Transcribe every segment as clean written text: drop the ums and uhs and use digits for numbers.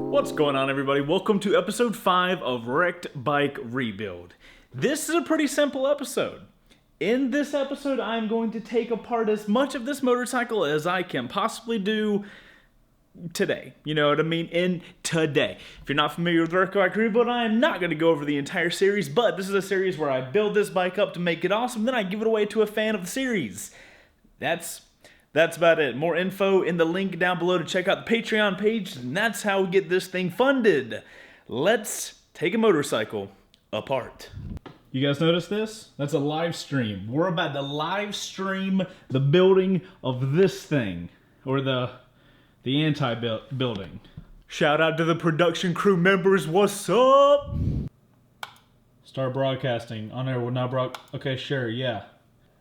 What's going on, everybody? Welcome to episode 5 of Wrecked Bike Rebuild. This is a pretty simple episode. In this episode, I'm going to take apart as much of this motorcycle as I can possibly do today. You know what I mean? In today. If you're not familiar with Wrecked Bike Rebuild, I am not going to go over the entire series, but this is a series where I build this bike up to make it awesome, then I give it away to a fan of the series. That's about it. More info in the link down below to check out the Patreon page, and that's how we get this thing funded. Let's take a motorcycle apart. You guys notice this? That's a live stream. We're about to live stream the building of this thing, or the anti-building. Shout out to the production crew members. What's up? Start broadcasting. On there, we're not okay, sure, yeah.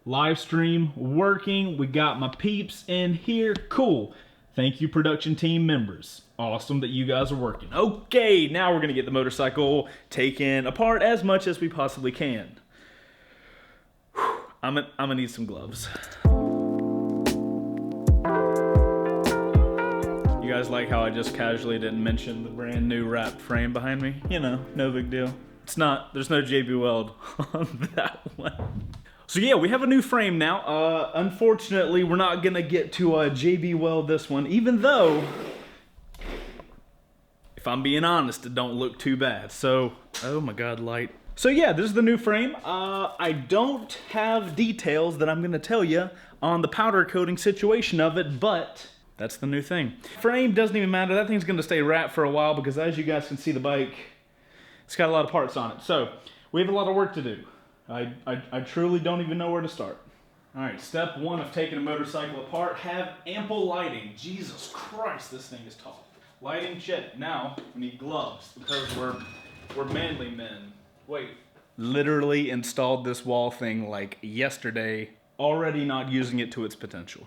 Live stream working. We got my peeps in here. Cool. Thank you, production team members. Awesome that you guys are working. Okay, now we're gonna get the motorcycle taken apart as much as we possibly can. Whew, I'm gonna need some gloves. You guys like how I just casually didn't mention the brand new wrapped frame behind me? You know, no big deal. There's no JB Weld on that one. So yeah, we have a new frame now. Unfortunately, we're not gonna get to JB Weld this one, even though, if I'm being honest, it don't look too bad. So, oh my God, light. So yeah, this is the new frame. I don't have details that I'm gonna tell you on the powder coating situation of it, but that's the new thing. Frame doesn't even matter. That thing's gonna stay wrapped for a while because as you guys can see, the bike, it's got a lot of parts on it. So we have a lot of work to do. I truly don't even know where to start. All right, step one of taking a motorcycle apart, have ample lighting. Jesus Christ, this thing is tall. Lighting check. Now we need gloves because we're manly men. Wait. Literally installed this wall thing like yesterday, already not using it to its potential.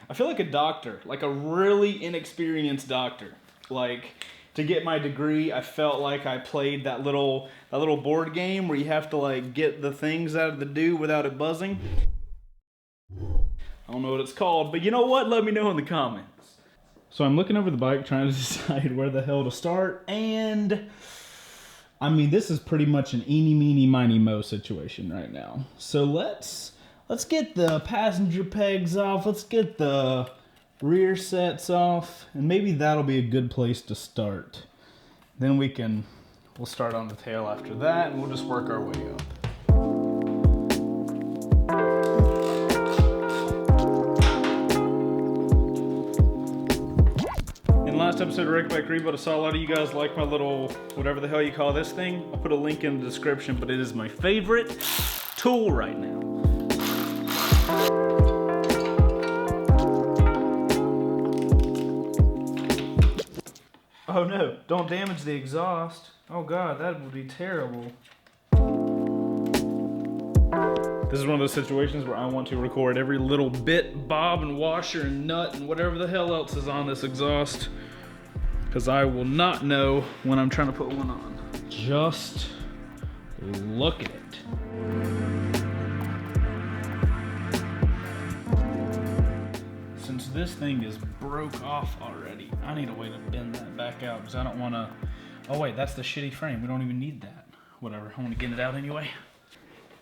I feel like a doctor, like a really inexperienced doctor. Like, to get my degree, I felt like I played that little board game where you have to like get the things out of the do without it buzzing. I don't know what it's called, but you know what? Let me know in the comments. So I'm looking over the bike trying to decide where the hell to start, and I mean, this is pretty much an eeny, meeny, miny, mo situation right now. So let's get the passenger pegs off. Let's get the rear sets off, and maybe that'll be a good place to start. Then we'll start on the tail after that, and we'll just work our way up. In the last episode of Wrecked Bike Rebuild, I saw a lot of you guys like my little, whatever the hell you call this thing. I'll put a link in the description, but it is my favorite tool right now. Oh no, don't damage the exhaust. Oh God, that would be terrible. This is one of those situations where I want to record every little bit, bob and washer and nut and whatever the hell else is on this exhaust, because I will not know when I'm trying to put one on. Just look at it. Since this thing is broke off already, I need a way to bend that back out because I don't want to. Oh wait, that's the shitty frame. We don't even need that. Whatever, I want to get it out anyway.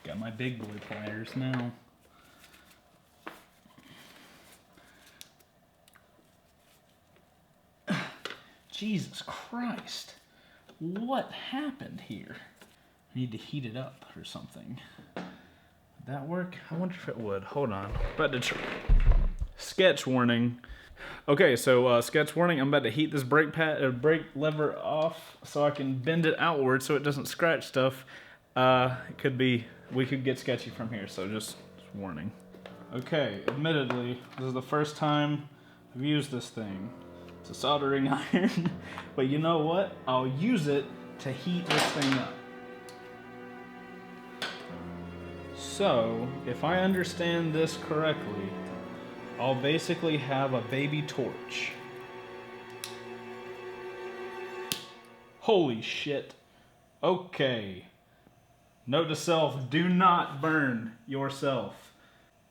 Got my big boy pliers now. Jesus Christ. What happened here? I need to heat it up or something. Would that work? I wonder if it would. Hold on. About to try. Sketch warning. Okay, so sketch warning. I'm about to heat this brake lever off so I can bend it outward so it doesn't scratch stuff. We could get sketchy from here, so just warning. Okay, admittedly, this is the first time I've used this thing. It's a soldering iron, but you know what? I'll use it to heat this thing up. So, if I understand this correctly, I'll basically have a baby torch. Holy shit. Okay. Note to self, do not burn yourself.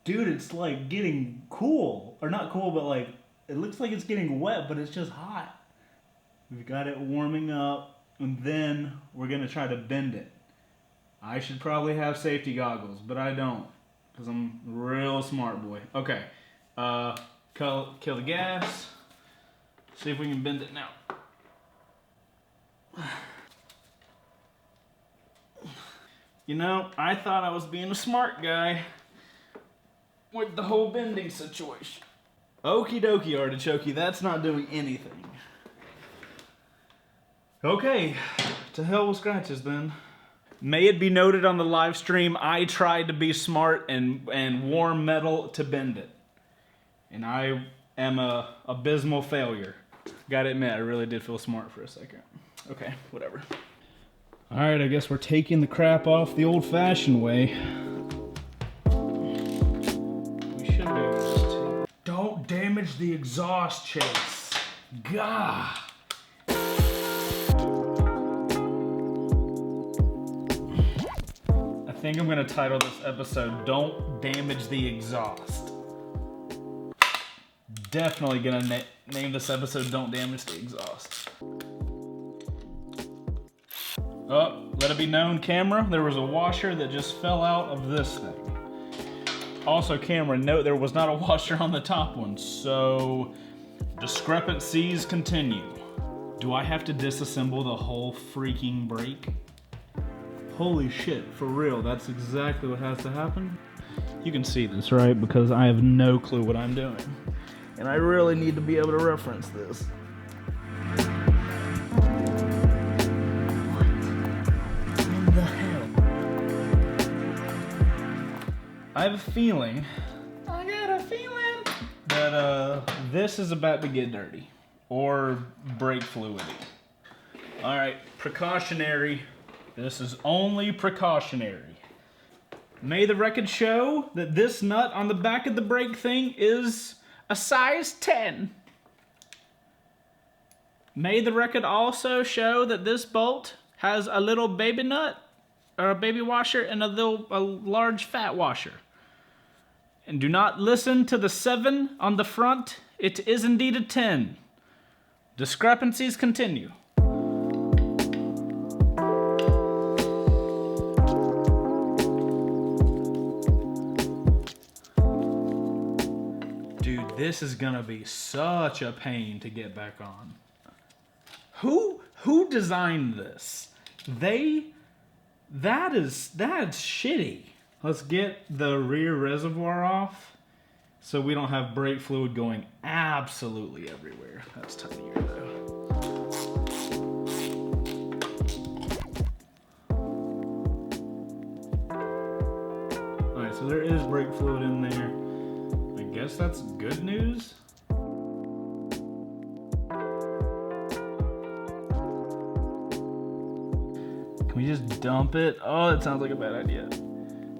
Dude, it's like getting cool. Or not cool, but like It looks like it's getting wet, but it's just hot. We've got it warming up, and then we're gonna try to bend it. I should probably have safety goggles, but I don't, because I'm a real smart boy. Okay, kill the gas. See if we can bend it now. You know, I thought I was being a smart guy with the whole bending situation. Okie dokie, artichoke, that's not doing anything. Okay, to hell with scratches then. May it be noted on the live stream, I tried to be smart and warm metal to bend it. And I am a abysmal failure. Gotta admit, I really did feel smart for a second. Okay, whatever. Alright, I guess we're taking the crap off the old-fashioned way. We should be able to. Don't damage the exhaust, Chase. Gah! I think I'm gonna title this episode, Don't Damage the Exhaust. Definitely gonna name this episode Don't Damage the Exhaust. Oh, let it be known, camera, there was a washer that just fell out of this thing. Also, camera, note there was not a washer on the top one, so discrepancies continue. Do I have to disassemble the whole freaking brake? Holy shit, for real, that's exactly what has to happen? You can see this, right? Because I have no clue what I'm doing. And I really need to be able to reference this. What in the hell? I have a feeling, that this is about to get dirty. Or brake fluidy. Alright, precautionary. This is only precautionary. May the record show that this nut on the back of the brake thing is a size 10. May the record also show that this bolt has a little baby nut, or a baby washer, and a large fat washer. And do not listen to the 7 on the front. It is indeed a 10. Discrepancies continue. Dude, this is gonna be such a pain to get back on. Who designed this? That's shitty. Let's get the rear reservoir off so we don't have brake fluid going absolutely everywhere. That's tinier though. Alright, so there is brake fluid in there. I guess that's good news. Can we just dump it? Oh, that sounds like a bad idea.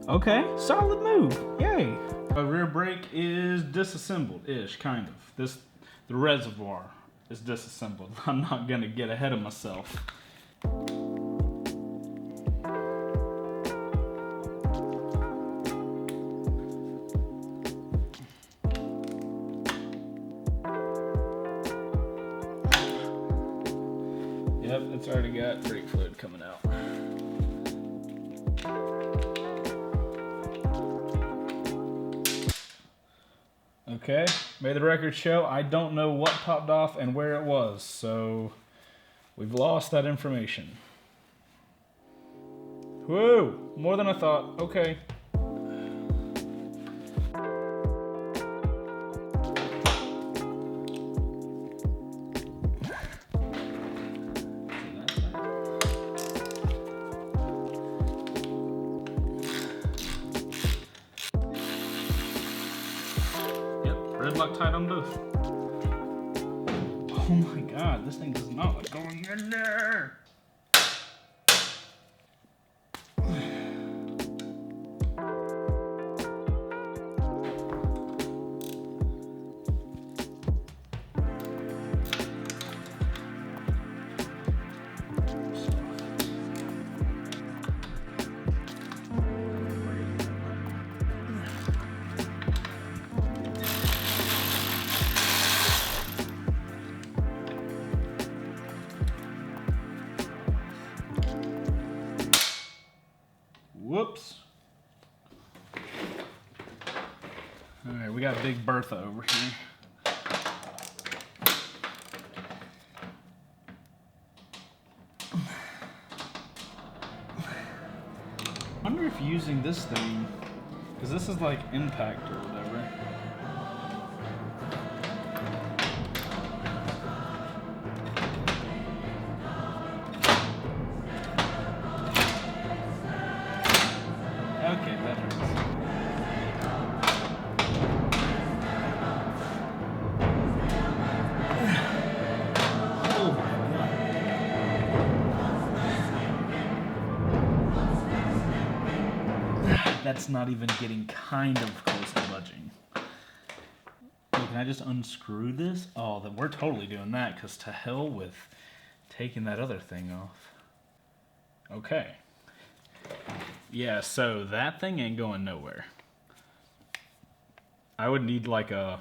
Okay, solid move. Yay. The rear brake is disassembled-ish, kind of. The reservoir is disassembled. I'm not gonna get ahead of myself. Yep, it's already got brake fluid coming out. Okay, may the record show I don't know what popped off and where it was, so we've lost that information. Whoa, more than I thought. Okay. Red Loctite on both. Oh my god, this thing does not like going in there. All right, we got Big Bertha over here. I wonder if using this thing, because this is like impact or whatever. Okay, that hurts. Oh my God. That's not even getting kind of close to budging. Hey, can I just unscrew this? Oh, then we're totally doing that, because to hell with taking that other thing off. Okay. Yeah, so that thing ain't going nowhere. I would need like a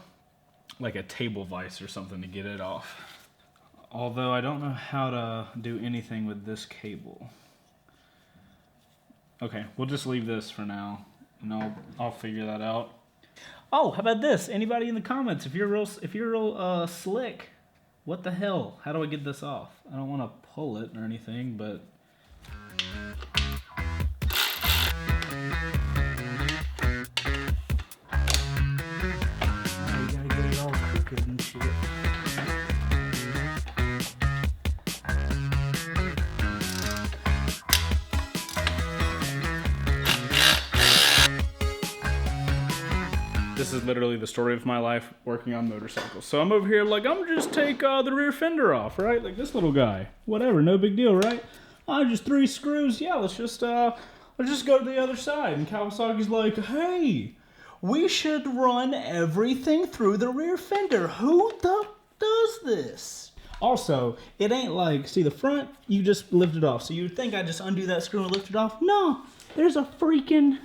table vise or something to get it off. Although I don't know how to do anything with this cable. Okay, we'll just leave this for now, and I'll figure that out. Oh, how about this? Anybody in the comments, if you're real slick, what the hell? How do I get this off? I don't want to pull it or anything, but this is literally the story of my life working on motorcycles. So I'm over here like, I'm gonna just take the rear fender off, right? Like this little guy. Whatever, no big deal, right? Just 3 screws. Yeah, let's just go to the other side. And Kawasaki's like, hey, we should run everything through the rear fender. Who the does this? Also, it ain't like, see the front, you just lift it off. So you'd think I'd just undo that screw and lift it off. No, there's a freaking,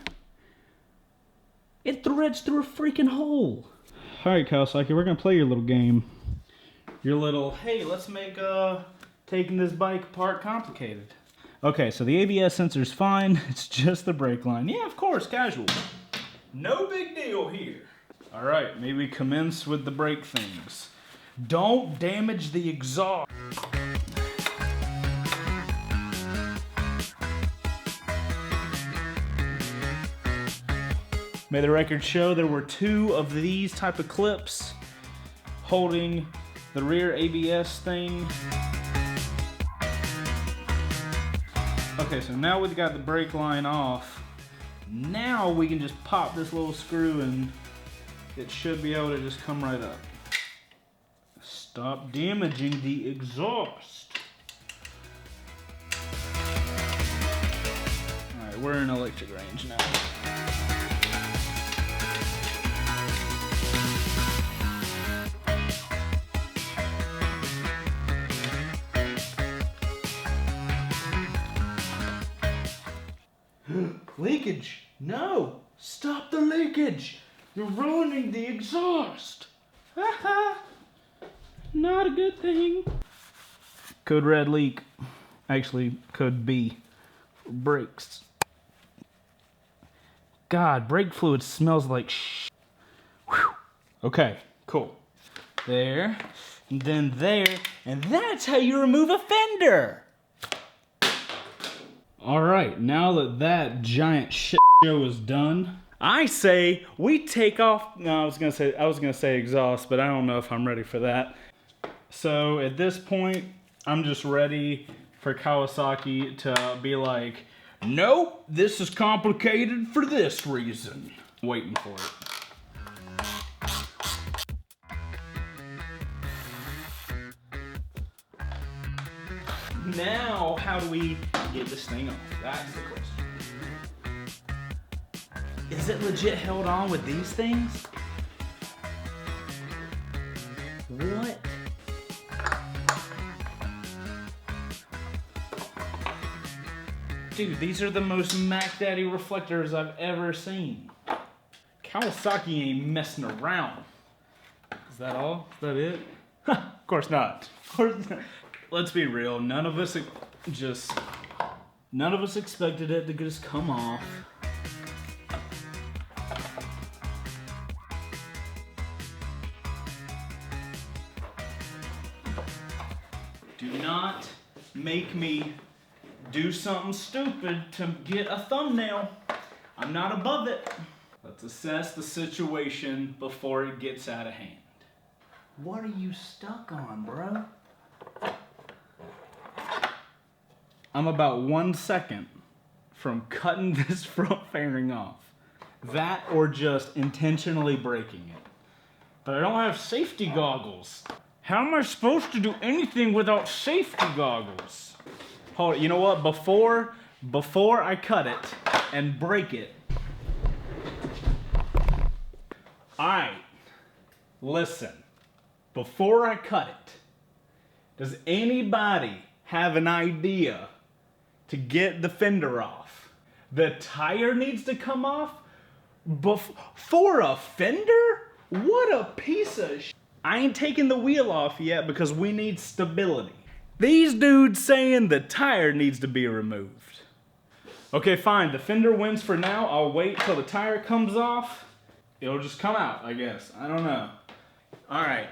it threads through a freaking hole. All right, Kawasaki, we're gonna play your little game. Your little, hey, let's make taking this bike apart complicated. Okay, so the ABS sensor's fine. It's just the brake line. Yeah, of course, casual. No big deal here. All right, maybe commence with the brake things. Don't damage the exhaust. May the record show there were 2 of these type of clips holding the rear ABS thing. Okay, so now we've got the brake line off. Now we can just pop this little screw and it should be able to just come right up. Stop damaging the exhaust. Alright, we're in electric range now. Leakage! No! Stop the leakage! You're ruining the exhaust! Haha! Not a good thing. Code red leak. Actually, code B for brakes. God, brake fluid smells like sh. Whew. Okay, cool. There, and then there, and that's how you remove a fender! Alright, now that that giant shit show is done, I say we take off. No, I was gonna say exhaust, but I don't know if I'm ready for that. So at this point, I'm just ready for Kawasaki to be like, nope, this is complicated for this reason. Waiting for it. Now, how do we get this thing off? That's the question. Is it legit held on with these things? What? Dude, these are the most Mac Daddy reflectors I've ever seen. Kawasaki ain't messing around. Is that all? Is that it? Of course not. Of course not. Let's be real, none of us expected it to just come off. Do not make me do something stupid to get a thumbnail. I'm not above it. Let's assess the situation before it gets out of hand. What are you stuck on, bro? I'm about 1 second from cutting this front fairing off. That or just intentionally breaking it. But I don't have safety goggles. How am I supposed to do anything without safety goggles? Hold it, you know what? Before I cut it and break it. Alright, listen. Before I cut it, does anybody have an idea to get the fender off? The tire needs to come off for a fender? What a piece of sh**. I ain't taking the wheel off yet because we need stability. These dudes saying the tire needs to be removed. Okay, fine, the fender wins for now. I'll wait till the tire comes off. It'll just come out, I guess. I don't know. All right,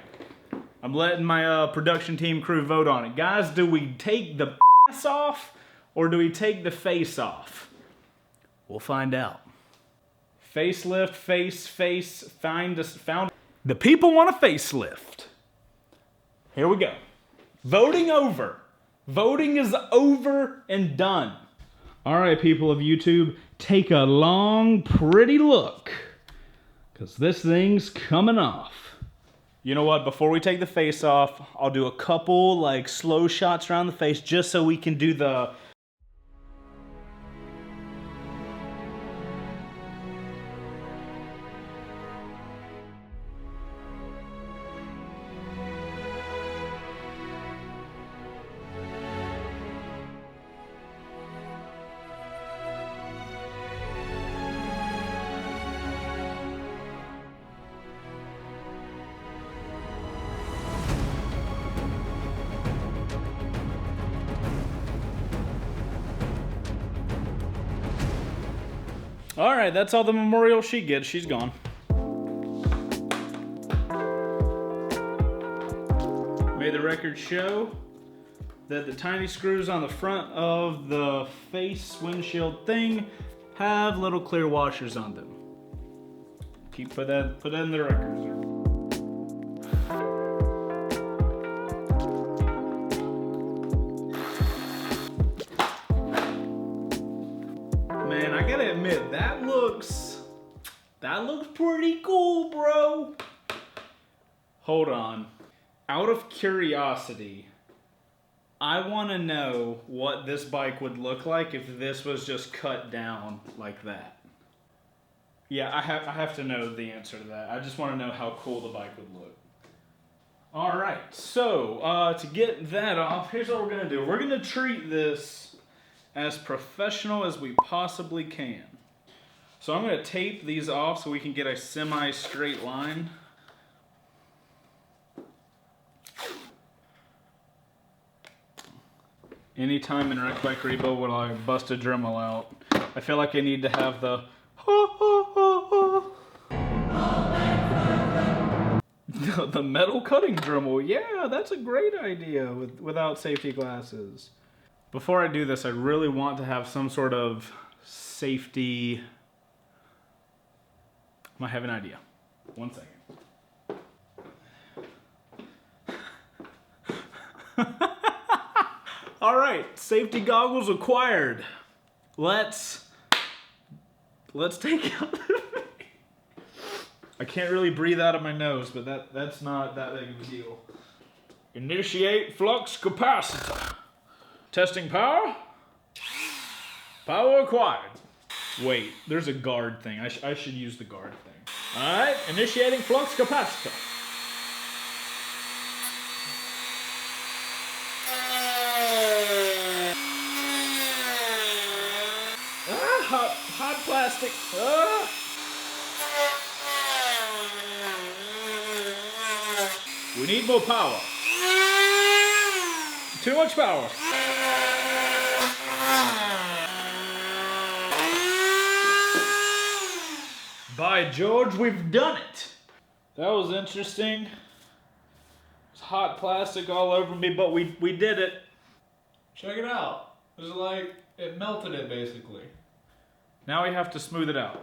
I'm letting my production team crew vote on it. Guys, do we take the ass off or do we take the face off? We'll find out. Facelift, found. The people want a facelift. Here we go. Voting over. Voting is over and done. All right, people of YouTube, take a long, pretty look, because this thing's coming off. You know what? Before we take the face off, I'll do a couple like slow shots around the face just so we can do the All right, that's all the memorial she gets. She's gone. May the record show that the tiny screws on the front of the face windshield thing have little clear washers on them. Put that in the records. Man, I gotta admit, that looks pretty cool, bro. Hold on. Out of curiosity, I want to know what this bike would look like if this was just cut down like that. Yeah, I have to know the answer to that. I just want to know how cool the bike would look. All right, so to get that off, here's what we're gonna do. We're gonna treat this as professional as we possibly can. So I'm gonna tape these off so we can get a semi-straight line. Anytime in Wrecked Bike Rebuild will I bust a Dremel out, I feel like I need to have the the metal cutting Dremel. Yeah, that's a great idea without safety glasses. Before I do this, I really want to have some sort of safety. I have an idea. 1 second. All right, safety goggles acquired. Let's take out. I can't really breathe out of my nose, but that's not that big of a deal. Initiate flux capacitor. Testing power. Power acquired. Wait, there's a guard thing. I should use the guard thing. All right, initiating flux capacitor. Hot plastic. We need more power. Too much power. By George, we've done it. That was interesting. It's hot plastic all over me, but we did it. Check it out. It's like it melted it basically. Now we have to smooth it out.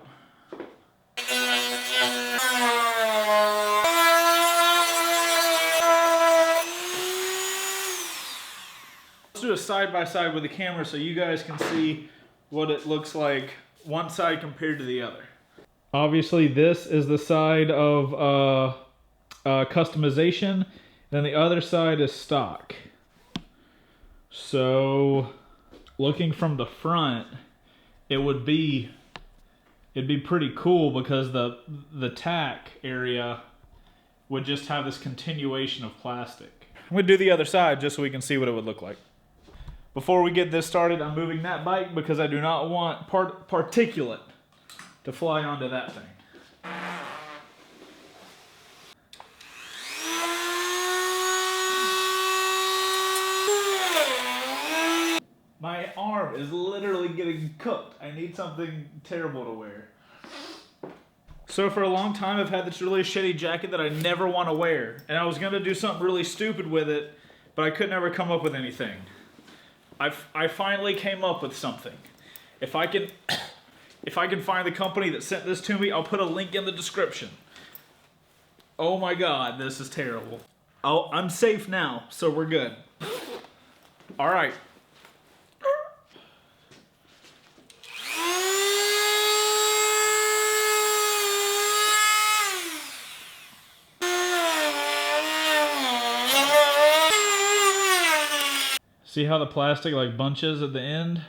Let's do a side by side with the camera so you guys can see what it looks like one side compared to the other. Obviously this is the side of customization, and the other side is stock. So looking from the front, it'd be pretty cool because the tack area would just have this continuation of plastic. I'm gonna do the other side just so we can see what it would look like. Before we get this started, I'm moving that bike because I do not want particulate to fly onto that thing. My arm is literally getting cooked. I need something terrible to wear. So for a long time, I've had this really shitty jacket that I never want to wear. And I was going to do something really stupid with it, but I could never come up with anything. I finally came up with something. If I can find the company that sent this to me, I'll put a link in the description. Oh my God, this is terrible. Oh, I'm safe now, so we're good. All right. See how the plastic like bunches at the end?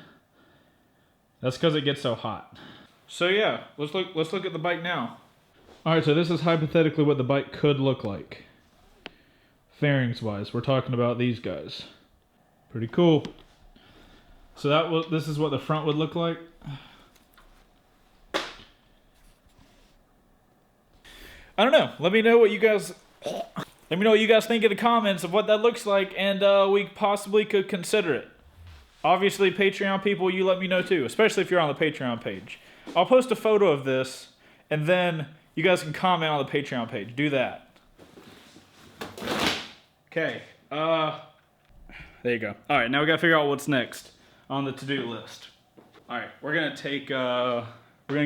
That's because it gets so hot. So yeah, let's look at the bike now. All right, so this is hypothetically what the bike could look like. Fairings wise, we're talking about these guys. Pretty cool. So this is what the front would look like. I don't know. Let me know what you guys think in the comments of what that looks like, and we possibly could consider it. Obviously, Patreon people, you let me know too, especially if you're on the Patreon page. I'll post a photo of this, and then you guys can comment on the Patreon page. Do that. Okay. There you go. All right, now we gotta figure out what's next on the to-do list. All right, we're gonna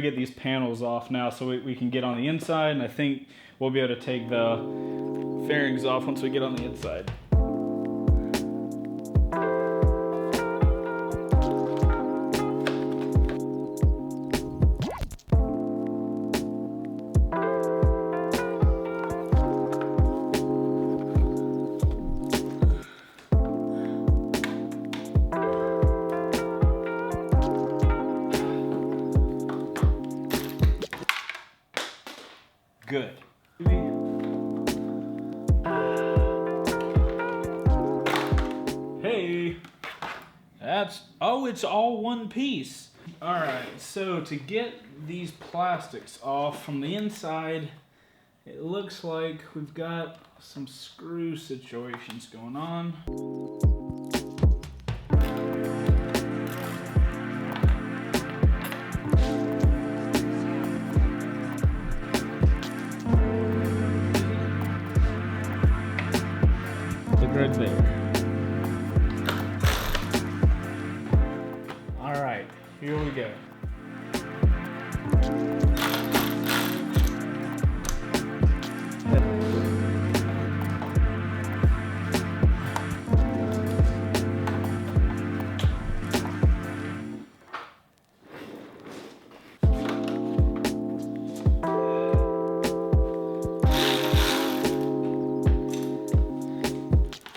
get these panels off now so we can get on the inside, and I think we'll be able to take the fairings off once we get on the inside. Good. Hey, it's all one piece. All right, so to get these plastics off from the inside, it looks like we've got some screw situations going on. Right there. All right, here we go.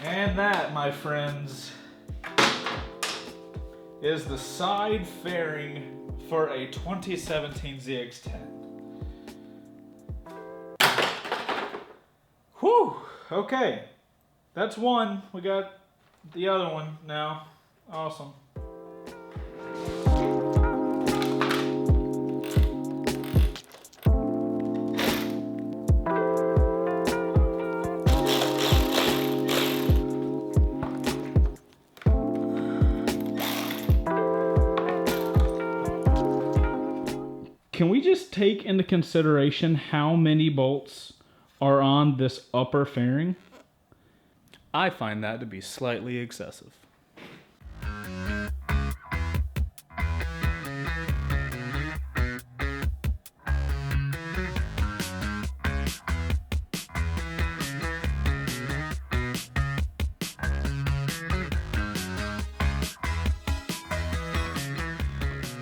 And that, my friends, is the side fairing for a 2017 ZX-10. Whew, okay. That's one. We got the other one now. Awesome. Can we just take into consideration how many bolts are on this upper fairing? I find that to be slightly excessive.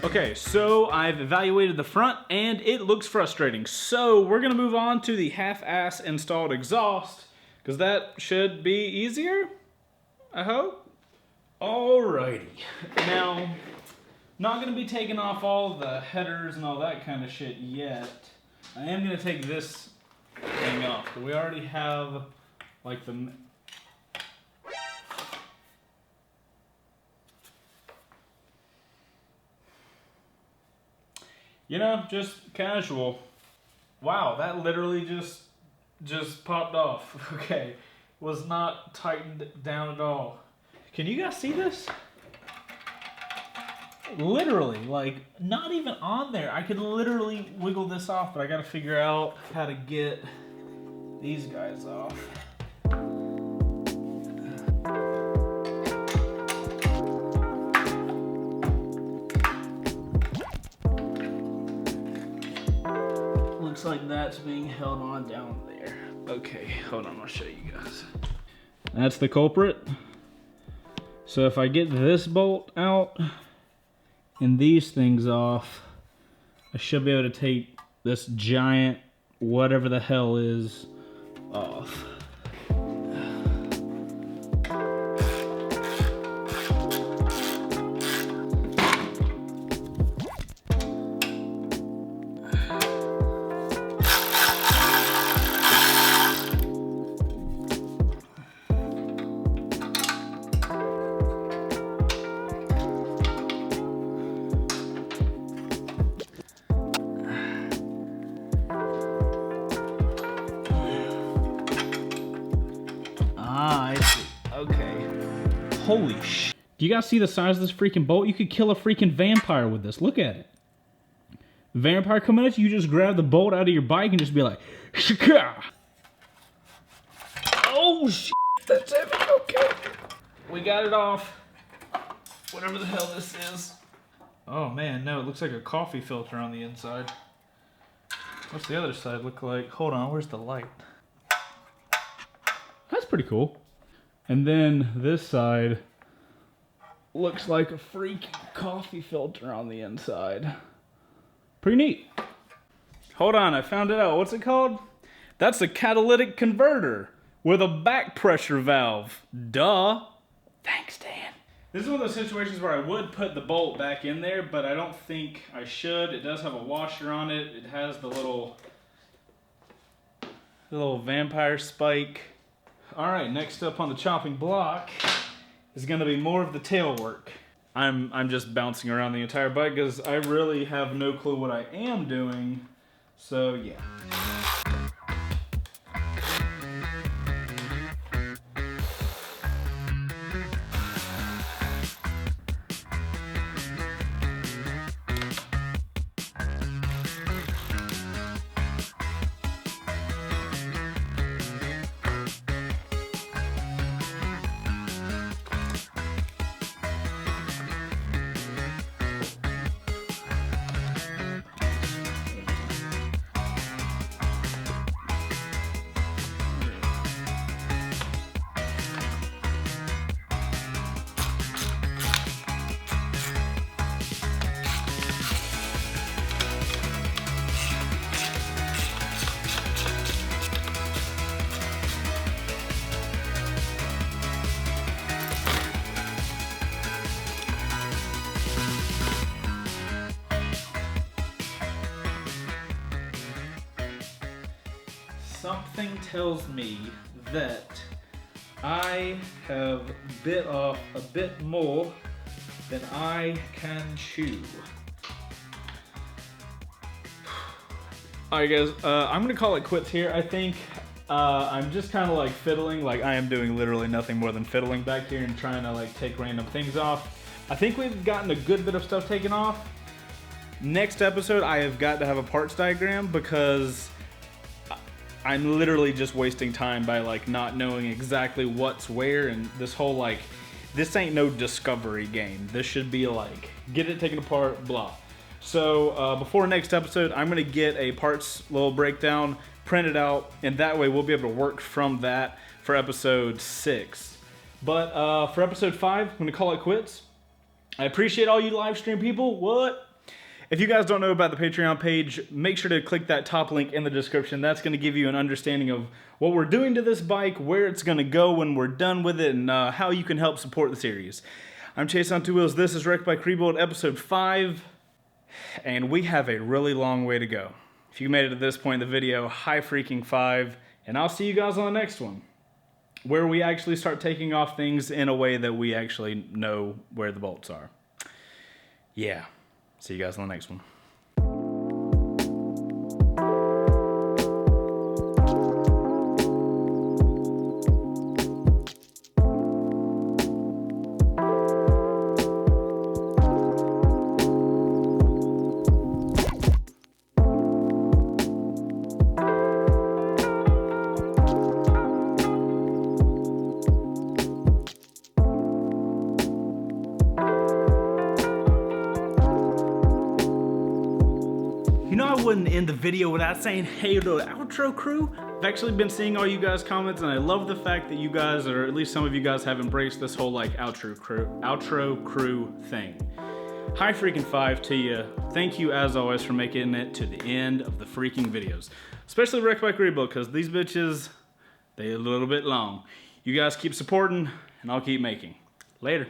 Okay, so I've evaluated the front and it looks frustrating. So we're gonna move on to the half-ass installed exhaust because that should be easier, I hope. Alrighty, now, not gonna be taking off all the headers and all that kind of shit yet. I am gonna take this thing off, but we already have like the... You know, just casual. Wow, that literally just popped off. Okay, was not tightened down at all. Can you guys see this? Literally, like, not even on there. I could literally wiggle this off, but I gotta figure out how to get these guys off. Looks like that's being held on down there. Okay, hold on, I'll show you guys. That's the culprit. So if I get this bolt out and these things off, I should be able to take this giant whatever the hell is off. I see. Okay. Holy sh! Do you guys see the size of this freaking bolt? You could kill a freaking vampire with this. Look at it. Vampire coming at you, you just grab the bolt out of your bike and just be like, Shaka! Oh shit, that's heavy. Okay. We got it off. Whatever the hell this is. Oh man, no, it looks like a coffee filter on the inside. What's the other side look like? Hold on, where's the light? That's pretty cool. And then this side looks like a freaking coffee filter on the inside. Pretty neat. Hold on, I found it out. What's it called? That's a catalytic converter with a back pressure valve. Duh. Thanks, Dan. This is one of those situations where I would put the bolt back in there, but I don't think I should. It does have a washer on it. It has the little vampire spike. All right, next up on the chopping block is gonna be more of the tail work. I'm just bouncing around the entire bike because I really have no clue what I am doing, so yeah. Something tells me that I have bit off a bit more than I can chew. Alright guys, I'm gonna call it quits here. I think I'm just kind of like fiddling, like I am doing literally nothing more than fiddling back here and trying to like take random things off. I think we've gotten a good bit of stuff taken off. Next episode, I have got to have a parts diagram because I'm literally just wasting time by like not knowing exactly what's where, and this whole like, this ain't no discovery game. This should be like, get it taken apart, blah. So before next episode, I'm gonna get a parts little breakdown, print it out, and that way we'll be able to work from that for episode 6. But for episode 5, I'm gonna call it quits. I appreciate all you live stream people. What? If you guys don't know about the Patreon page, make sure to click that top link in the description. That's going to give you an understanding of what we're doing to this bike, where it's going to go when we're done with it, and how you can help support the series. I'm Chaseontwowheels. This is Wrecked Bike Rebuild episode 5, and we have a really long way to go. If you made it to this point in the video, high freaking 5, and I'll see you guys on the next one, where we actually start taking off things in a way that we actually know where the bolts are. Yeah. See you guys on the next one. You know, I wouldn't end the video without saying hey to the outro crew. I've actually been seeing all you guys' comments, and I love the fact that you guys, or at least some of you guys, have embraced this whole like outro crew thing. High freaking 5 to you. Thank you as always for making it to the end of the freaking videos. Especially Wrecked Bike Rebuild, because these bitches, they a little bit long. You guys keep supporting, and I'll keep making. Later.